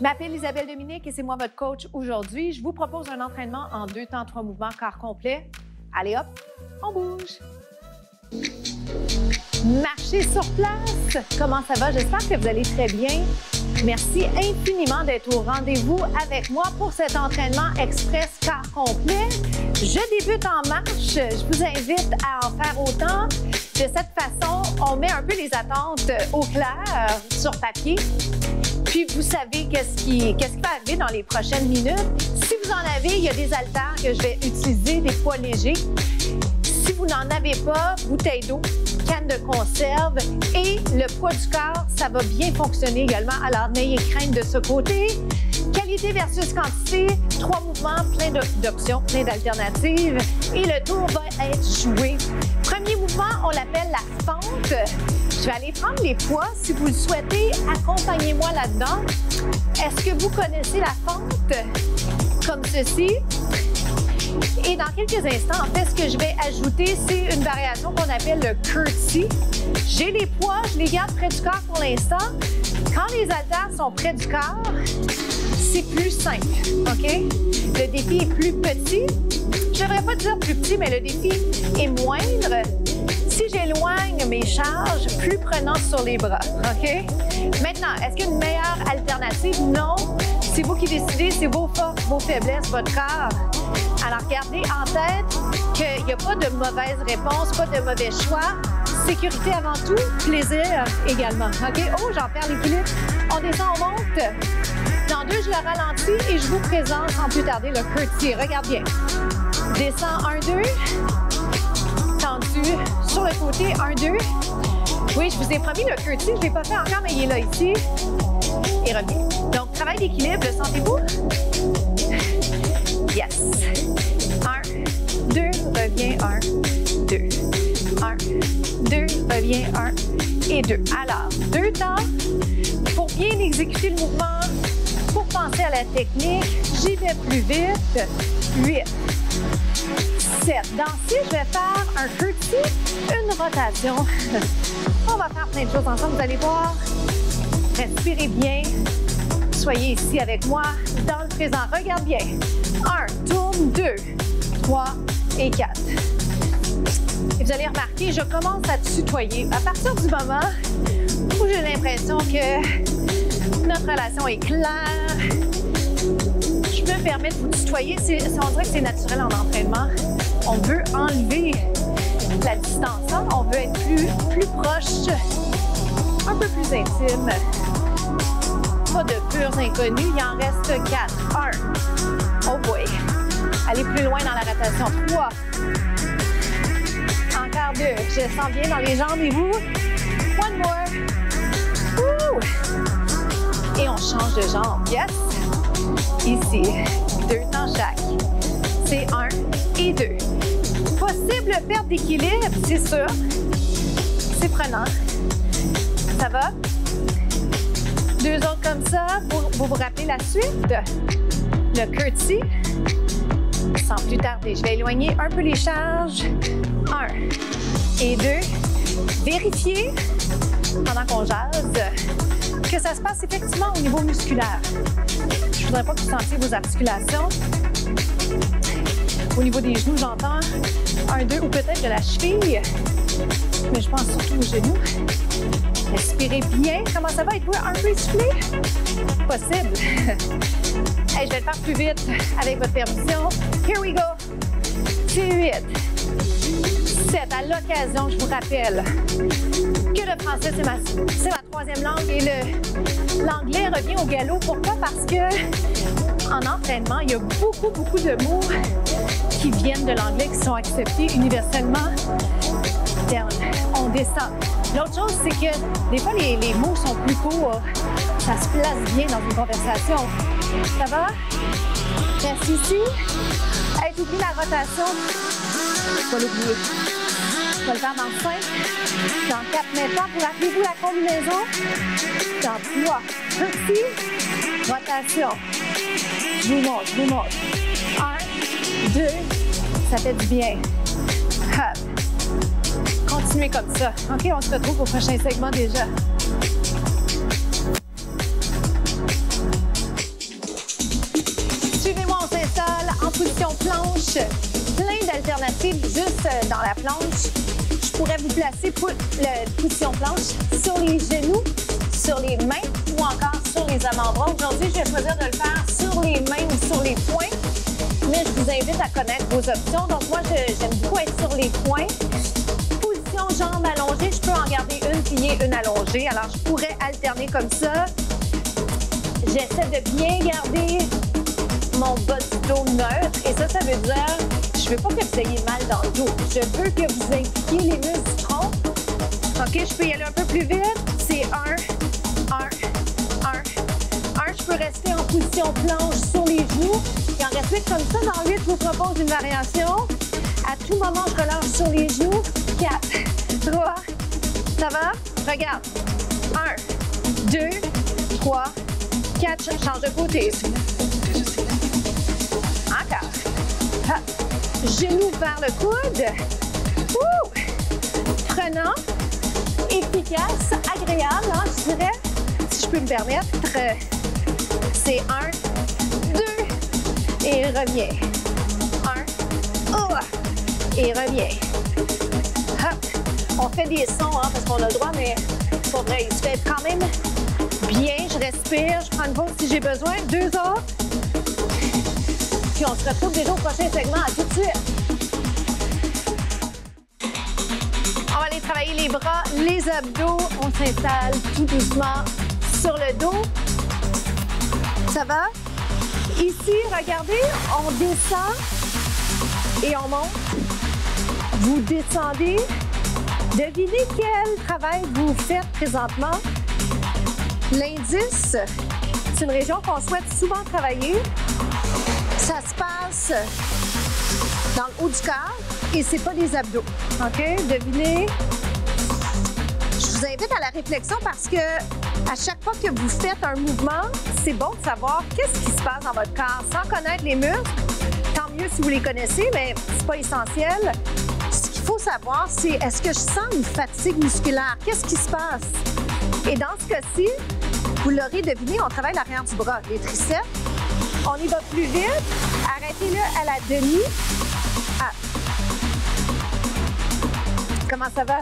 Je m'appelle Isabelle Dominique et c'est moi votre coach aujourd'hui. Je vous propose un entraînement en 2 temps 3 mouvements corps complet. Allez hop, on bouge. Marchez sur place. Comment ça va? J'espère que vous allez très bien. Merci infiniment d'être au rendez-vous avec moi pour cet entraînement express corps complet. Je débute en marche. Je vous invite à en faire autant. De cette façon, on met un peu les attentes au clair sur papier. Puis vous savez qu'est-ce qui va arriver dans les prochaines minutes. Si vous en avez, il y a des haltères que je vais utiliser, des poids légers. Si vous n'en avez pas, bouteille d'eau, canne de conserve et le poids du corps, ça va bien fonctionner également. Alors, n'ayez crainte de ce côté. Qualité versus quantité, 3 mouvements, plein d'options, plein d'alternatives. Et le tour va être joué. Premier mouvement, on l'appelle la fente. Je vais aller prendre les poids. Si vous le souhaitez, accompagnez-moi là-dedans. Est-ce que vous connaissez la fente? Comme ceci. Et dans quelques instants, en fait, ce que je vais ajouter, c'est une variation qu'on appelle le curtsy. J'ai les poids, je les garde près du corps pour l'instant. Quand les haltères sont près du corps, c'est plus simple, OK? Le défi est plus petit. Je ne devrais pas dire plus petit, mais le défi est moindre. Si j'éloigne mes charges, plus prenant sur les bras, OK? Maintenant, est-ce qu'il y a une meilleure alternative? Non. C'est vous qui décidez, c'est vos forces, vos faiblesses, votre corps. Alors, gardez en tête qu'il n'y a pas de mauvaise réponse, pas de mauvais choix. Sécurité avant tout, plaisir également. OK? Oh, j'en perds l'équilibre. On descend, on monte. Dans 2, je le ralentis et je vous présente sans plus tarder le curtsy. Regarde bien. Descends, 1, 2. Tendu sur le côté, 1, 2. Oui, je vous ai promis le curtsy. Je ne l'ai pas fait encore, mais il est là ici. Et reviens. Donc, travail d'équilibre, le sentez-vous? Yes. 1, 2, reviens, 1, 2. 1, 2, reviens, 1 et 2. Alors, 2 temps. Pour bien exécuter le mouvement, pour penser à la technique, j'y vais plus vite. 8, 7. Dans 6, je vais faire un curtsy, une rotation. On va faire plein de choses ensemble, vous allez voir. Respirez bien. Soyez ici avec moi dans le présent. Regarde bien. 1, tourne, 2, 3 et 4. Et vous allez remarquer, je commence à tutoyer. À partir du moment où j'ai l'impression que notre relation est claire, je me permets de vous tutoyer. On dirait que c'est naturel en entraînement. On veut enlever la distance. Hein? On veut être plus proche, un peu plus intime. Pas de purs inconnus. Il en reste 4. 1. Oh boy. Allez plus loin dans la rotation. 3. Encore 2. Je sens bien dans les jambes et vous. 1 more. Ouh. Et on change de jambe. Yes. Ici. 2 temps chaque. C'est 1 et 2. Possible perte d'équilibre, c'est sûr. C'est prenant. Ça va? 2 autres comme ça pour vous rappeler la suite. Le curtsy. Sans plus tarder, je vais éloigner un peu les charges. 1 et 2. Vérifiez, pendant qu'on jase, que ça se passe effectivement au niveau musculaire. Je ne voudrais pas que vous sentiez vos articulations. Au niveau des genoux, j'entends 1, 2 ou peut-être de la cheville. Mais je pense surtout aux genoux. Respirez bien. Comment ça va? Êtes-vous un peu essoufflé? Possible. Hey, je vais le faire plus vite avec votre permission. Here we go. C'est 8. 7. À l'occasion, je vous rappelle que le français, c'est ma 3e langue et l'anglais revient au galop. Pourquoi? Parce que en entraînement, il y a beaucoup de mots qui viennent de l'anglais, qui sont acceptés universellement. Down. On descend. L'autre chose, c'est que des fois, les mots sont plus courts. Ça se place bien dans une conversation. Ça va? Reste ici. Hey, t'oublies la rotation. Faut pas l'oublier. Je vais le faire dans 5. Dans 4 maintenant. Pour rappelez-vous la combinaison. Dans 3. Curtsy. Rotation. Je vous montre. 1, 2. Ça fait du bien. Hop. Continuez comme ça. OK, on se retrouve au prochain segment déjà. position planche. Plein d'alternatives juste dans la planche. Je pourrais vous placer position planche sur les genoux, sur les mains ou encore sur les avant-bras. Aujourd'hui, je vais choisir de le faire sur les mains ou sur les poings. Mais je vous invite à connaître vos options. Donc moi, j'aime beaucoup être sur les poings. Position jambes allongées, je peux en garder une pliée, une allongée. Alors, je pourrais alterner comme ça. J'essaie de bien garder mon bas du dos neutre. Et ça veut dire, je veux pas que vous ayez mal dans le dos. Je veux que vous impliquiez les muscles du tronc. OK, je peux y aller un peu plus vite. C'est 1. Je peux rester en position planche sur les genoux. Et en reste 8 comme ça. Dans 8, je vous propose une variation. À tout moment, je relâche sur les genoux. 4, 3, ça va? Regarde. 1, 2, 3, 4, change de côté. Encore. Hop. Genoux vers le coude. Prenant, efficace, agréable, hein, je dirais, si je peux me permettre. C'est 1, 2, et reviens. 1, et reviens. Hop. On fait des sons, hein, parce qu'on a le droit, mais pour vrai, il se fait quand même bien. Je respire, je prends une pause si j'ai besoin. 2 autres. Puis on se retrouve déjà au prochain segment. À tout de suite. On va aller travailler les bras, les abdos. On s'installe tout doucement sur le dos. Ça va? Ici, regardez, on descend et on monte. Vous descendez. Devinez quel travail vous faites présentement. L'indice, c'est une région qu'on souhaite souvent travailler. Ça se passe dans le haut du corps et c'est pas des abdos. OK? Devinez. Je vous invite à la réflexion parce que à chaque fois que vous faites un mouvement, c'est bon de savoir qu'est-ce qui se passe dans votre corps. Sans connaître les muscles, tant mieux si vous les connaissez, mais c'est pas essentiel. Ce qu'il faut savoir, c'est est-ce que je sens une fatigue musculaire? Qu'est-ce qui se passe? Et dans ce cas-ci, vous l'aurez deviné, on travaille l'arrière du bras, les triceps. On y va plus vite. Arrêtez-le à la demi. Ah. Comment ça va?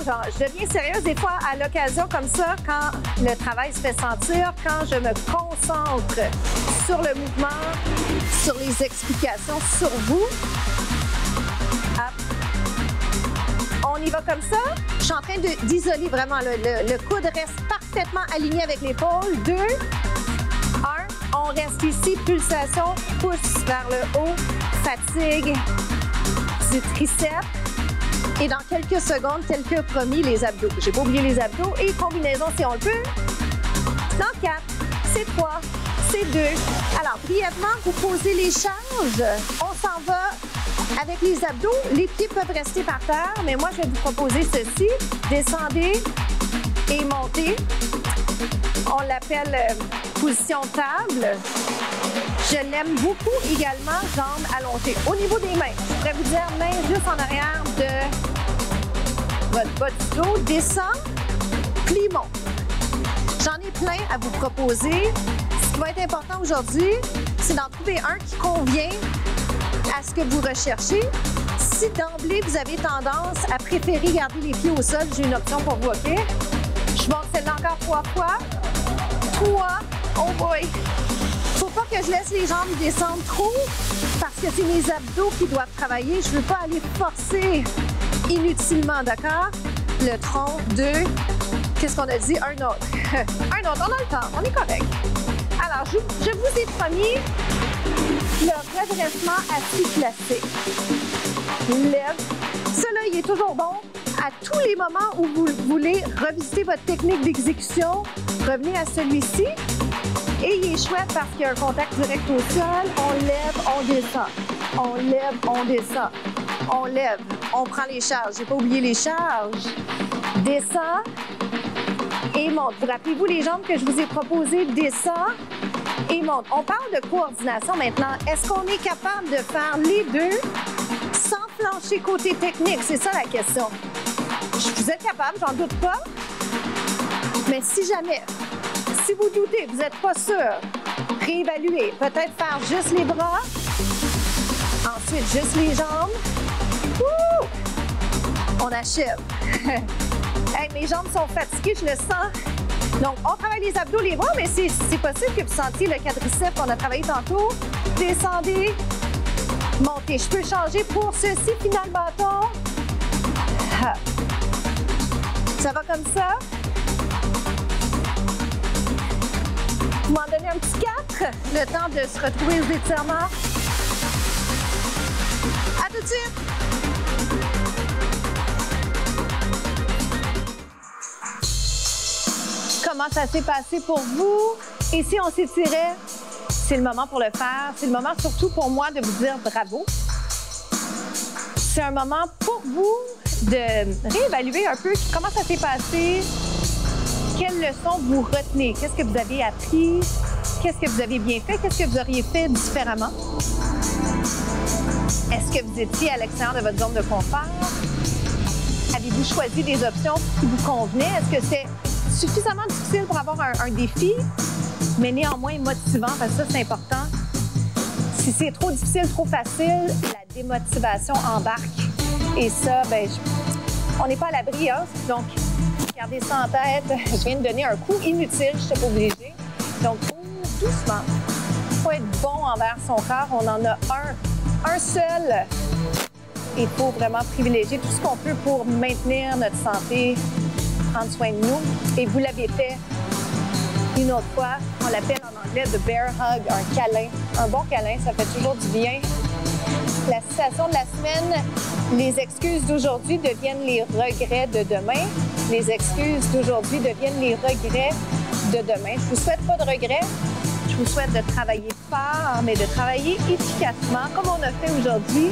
Genre, je deviens sérieuse des fois à l'occasion comme ça, quand le travail se fait sentir, quand je me concentre sur le mouvement, sur les explications, sur vous. On y va comme ça. Je suis en train d'isoler vraiment. Le coude reste parfaitement aligné avec l'épaule. 2, 1. On reste ici. Pulsation. Pouce vers le haut. Fatigue du triceps. Et dans quelques secondes, tel que promis, les abdos. J'ai pas oublié les abdos. Et combinaison si on le peut. Dans 4, c'est 3, c'est 2. Alors, brièvement, vous posez les charges. On s'en va avec les abdos. Les pieds peuvent rester par terre, mais moi, je vais vous proposer ceci. Descendez et montez. On l'appelle position table. Je l'aime beaucoup également, jambes allongées. Au niveau des mains, je pourrais vous dire main juste en arrière de votre bas du dos. Descend, plie, monte. J'en ai plein à vous proposer. Ce qui va être important aujourd'hui, c'est d'en trouver un qui convient à ce que vous recherchez. Si d'emblée, vous avez tendance à préférer garder les pieds au sol, j'ai une option pour vous, OK? Je monte celle-là encore 3 fois. 3. Oh boy! Faut pas que je laisse les jambes descendre trop parce que c'est mes abdos qui doivent travailler. Je veux pas aller forcer inutilement, d'accord? Le tronc, 2. Qu'est-ce qu'on a dit? Un autre. Un autre, on a le temps, on est correct. Alors, je vous ai promis le redressement assis placé. Lève. Cela, il est toujours bon. À tous les moments où vous voulez revisiter votre technique d'exécution, revenez à celui-ci. Et il est chouette parce qu'il y a un contact direct au sol. On lève, on descend. On lève, on descend. On lève, on prend les charges. J'ai pas oublié les charges. Descend et monte. Vous rappelez-vous les jambes que je vous ai proposées? Descend et monte. On parle de coordination maintenant. Est-ce qu'on est capable de faire les deux sans flancher côté technique? C'est ça la question. Vous êtes capable, j'en doute pas. Mais si jamais, si vous doutez, vous n'êtes pas sûr, Réévaluer. Peut-être faire juste les bras. Ensuite, juste les jambes. Ouh! On achève. Hey, mes jambes sont fatiguées, je le sens. Donc, on travaille les abdos, les bras, mais c'est possible que vous sentiez le quadriceps qu'on a travaillé tantôt. Descendez. Montez. Je peux changer pour ceci, final bâton. Ça va comme ça. Vous m'en donnez un petit 4. Le temps de se retrouver aux étirements. À tout de suite. Comment ça s'est passé pour vous? Et si on s'étirait, c'est le moment pour le faire. C'est le moment surtout pour moi de vous dire bravo. C'est un moment pour vous de réévaluer un peu comment ça s'est passé, quelles leçons vous retenez, qu'est-ce que vous avez appris, qu'est-ce que vous avez bien fait, qu'est-ce que vous auriez fait différemment. Est-ce que vous étiez à l'extérieur de votre zone de confort? Avez-vous choisi des options qui vous convenaient? Est-ce que c'est suffisamment difficile pour avoir un défi, mais néanmoins motivant, parce que ça, c'est important. Si c'est trop difficile, trop facile, la démotivation embarque. Et ça, ben, on n'est pas à l'abri, hein? Donc, gardez ça en tête. Je viens de donner un coup inutile, je ne suis pas obligée. Donc, doucement. Il faut être bon envers son corps. On en a un seul. Il faut vraiment privilégier tout ce qu'on peut pour maintenir notre santé, prendre soin de nous. Et vous l'avez fait une autre fois. On l'appelle en anglais « the bear hug », un câlin. Un bon câlin, ça fait toujours du bien. La citation de la semaine, les excuses d'aujourd'hui deviennent les regrets de demain. Les excuses d'aujourd'hui deviennent les regrets de demain. Je vous souhaite pas de regrets. Je vous souhaite de travailler fort, mais de travailler efficacement, comme on a fait aujourd'hui.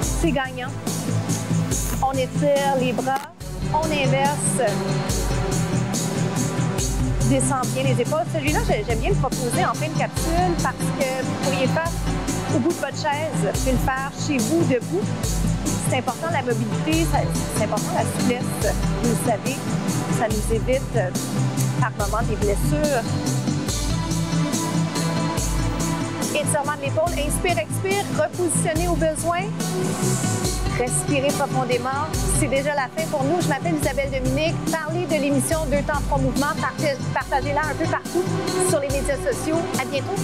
C'est gagnant. On étire les bras, on inverse. Descend bien les épaules. Celui-là, j'aime bien le proposer en fin de capsule parce que vous pourriez le faire au bout de votre chaise. Vous pouvez le faire chez vous, debout. C'est important la mobilité, c'est important la souplesse. Vous le savez, ça nous évite par moments des blessures. Étirement de l'épaule, inspire, expire, repositionnez au besoin. Respirez profondément. C'est déjà la fin pour nous. Je m'appelle Isabelle Dominique. Parlez de l'émission 2 temps 3 mouvements. Partagez-la un peu partout sur les médias sociaux. À bientôt.